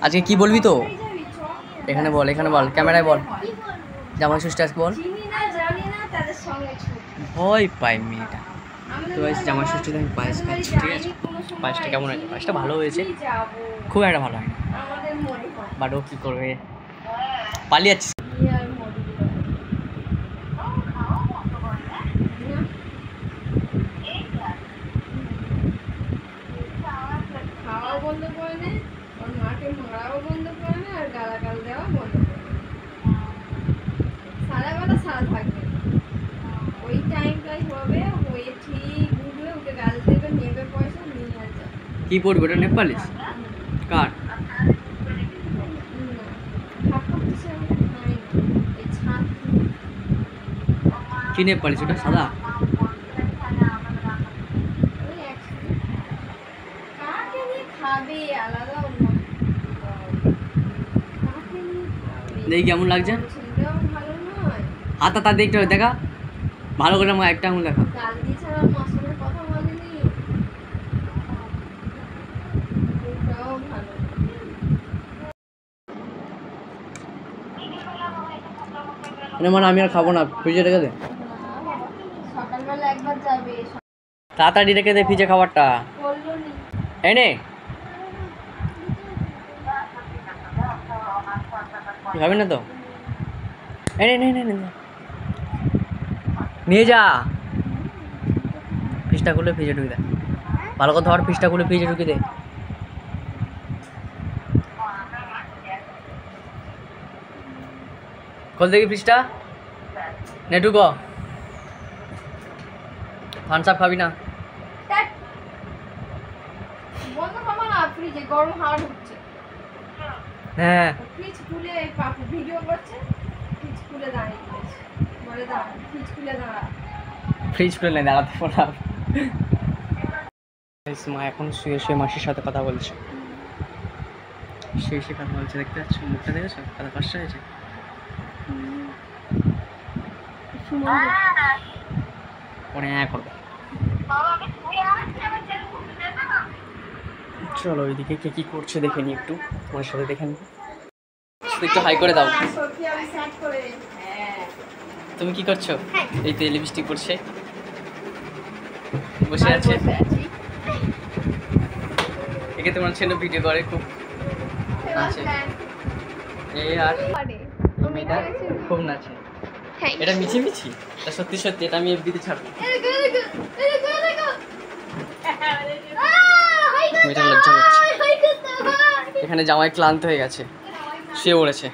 আজকে কি বলবি তো? এখানে বল, এখানে বল, ক্যামেরায় বল। জামাই ষষ্ঠী আজকে বল। ভয় পাই মেয়েটা। তো গাইস জামাই ষষ্ঠীতে আমি পায়েস খাচ্ছি, ঠিক আছে? পায়েসটা কেমন হয়েছে? পায়েসটা ভালো হয়েছে, খুব একটা ভালো হয় না, বাট ও কী করবে, পালিয়ে যাচ্ছিস। খাওয়াও বন্ধ করে নে, ওর মাকে মারাও বন্ধ করে নে, আর গালাগাল দেওয়া বন্ধ করে নে। সারাবেলা সারা থাকবে, ওই টাইমটাই হবে, ওই ঠিক উঠবে, ওকে গাল দেবে, নেবে পয়সা, নিয়ে আর যাবে। কি পড়বে ওটা? নেপালিস? কার? কি নেপালিস ওটা? সাদা? দেখি কেমন লাগছে। হাতটা তা দেখতে হবে, দেখা ভালো করে, আমার একটা আঙুল দেখা। মানে আমি আর খাবো না, ফ্রিজে রেখে দে। তাড়াতাড়ি রেখে দে ফ্রিজে খাবারটা। এনে খাবি না তো? এনে নে নে নে, নিয়ে যা। ফ্রিজটা খুলে ফ্রিজে ঢুকে দে, ভালো কথা। ধর ফ্রিজটা খুলে ফ্রিজে ঢুকে দে। খোল দেখি ফ্রিজটা। নে ঢুকো। থামস আপ খাবি না? গরম হাওয়া ঢুকছে। হ্যাঁ, ফ্রিজ খুলে পাপু ভিডিও করছে, ফ্রিজ খুলে দাঁড়িয়ে গেছে, বলে দাঁড়া, ফ্রিজ খুলে দাঁড়া। ফ্রিজ খুলে দাঁড়াতে বললাম। মা এখন শুয়ে শুয়ে মাসির সাথে কথা বলছে, শুয়ে শুয়ে কথা বলছে, দেখতে পাচ্ছ? মুখটা দেখেছো? কথা কষ্ট হয়েছে। পরে করবে। চলো ওইদিকে কে কি করছে দেখে নি, একটু তোমার সাথে দেখে নি। একটু হাই করে দাও। তুমি কি করছো? এই তো লিপস্টিক পরছে, বসে আছে। একে তোমার ছেলে ভিডিও করে, খুব নাচে। এই আর মেয়েটা খুব নাচে। এটা মিছি মিছি, এটা সত্যি সত্যি, এটা আমি এফবিতে ছাড়বো। মেয়েটা লজ্জা করছে। এখানে জামাই ক্লান্ত হয়ে গেছে, শুয়ে পড়েছে।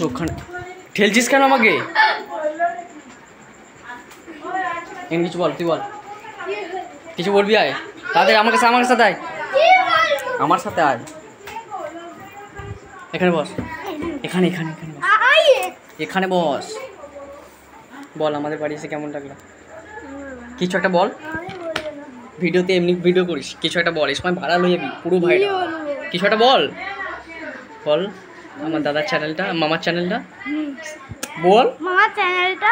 ওখানে ঠেলছিস কেন আমাকে? কিছু বল, তুই বল, কিছু বলবি? আয় তাদের আমার কাছে, আমার সাথে আয়, আমার সাথে আয়। এখানে বস, এখানে এখানে এখানে বস, এখানে বস। বল আমাদের বাড়ি এসে কেমন লাগলো? কিছু একটা বল। ভিডিওতে এমনি ভিডিও করিস, কিছু একটা বল। এই সময় ভাইরাল হয়ে যাবি, পুরো ভাইরাল। কিছু একটা বল, বল। আমার দাদার চ্যানেলটা, মামার চ্যানেলটা বল। মামার চ্যানেলটা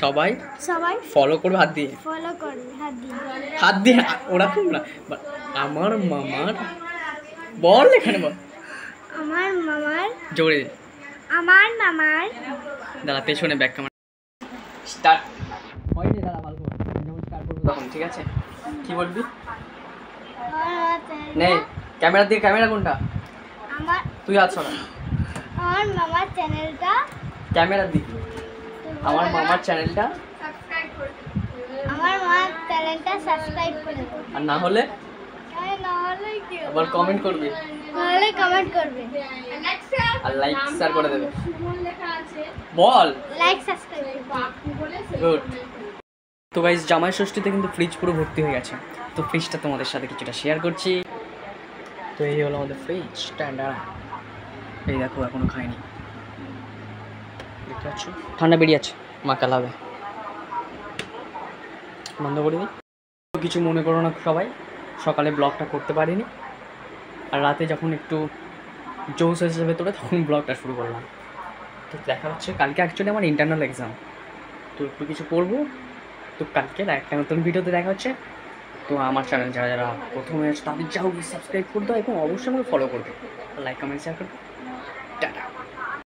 সবাই সবাই ফলো করবে, হাত দিয়ে, ফলো করবে, হাত দিয়ে, হাত দিয়ে। ওরা করবে না, আমার মামার বল, এখানে বল। আমার মামার, জোরে। আমার মামার, দাঁড়া পেছনে ব্যাক ক্যামেরা স্টার্ট হয়নি, দাঁড়া ভালো করে যখন স্টার্ট করবো তখন, ঠিক আছে? কি বলবি? নেই ক্যামেরা দিয়ে, ক্যামেরা কোনটা? আমার, তুই হাত সরা। আমার মামার চ্যানেলটা, ক্যামেরা দিকে, আমার মামার চ্যানেলটা, আমার মামার চ্যানেলটা সাবস্ক্রাইব করে দেবো। আর না হলে নাহলে কি আবার কমেন্ট করবি, নাহলে কমেন্ট করবে, আর লাইক শেয়ার করে দেবে। বল লাইক সাবস্ক্রাইব গুড। তো গাইস জামাই ষষ্ঠীতে কিন্তু ফ্রিজ পুরো ভর্তি হয়ে গেছে, তো ফ্রিজটা তোমাদের সাথে কিছুটা শেয়ার করছি। তো এই হলো আমাদের ফ্রিজ স্ট্যান্ডার্ড। এই দেখো এখনো খাইনি, দেখতে পাচ্ছ? ঠান্ডা বেরিয়ে আছে, মা কালাবে। বন্ধ করে দিই। কিছু মনে করো না সবাই, সকালে ব্লগটা করতে পারিনি, আর রাতে যখন একটু জোশ এসেছে ভেতরে তখন ব্লগটা শুরু করলাম। তো দেখা হচ্ছে কালকে, অ্যাকচুয়ালি আমার ইন্টারনাল এক্সাম, তো একটু কিছু করবো। তো কালকে একটা নতুন ভিডিওতে দেখা হচ্ছে। তো আমার চ্যানেল যারা যারা প্রথমে আসে তাদের যাও সাবস্ক্রাইব করে দাও এবং অবশ্যই আমাকে ফলো করবে, লাইক কমেন্ট শেয়ার করবে। টাটা।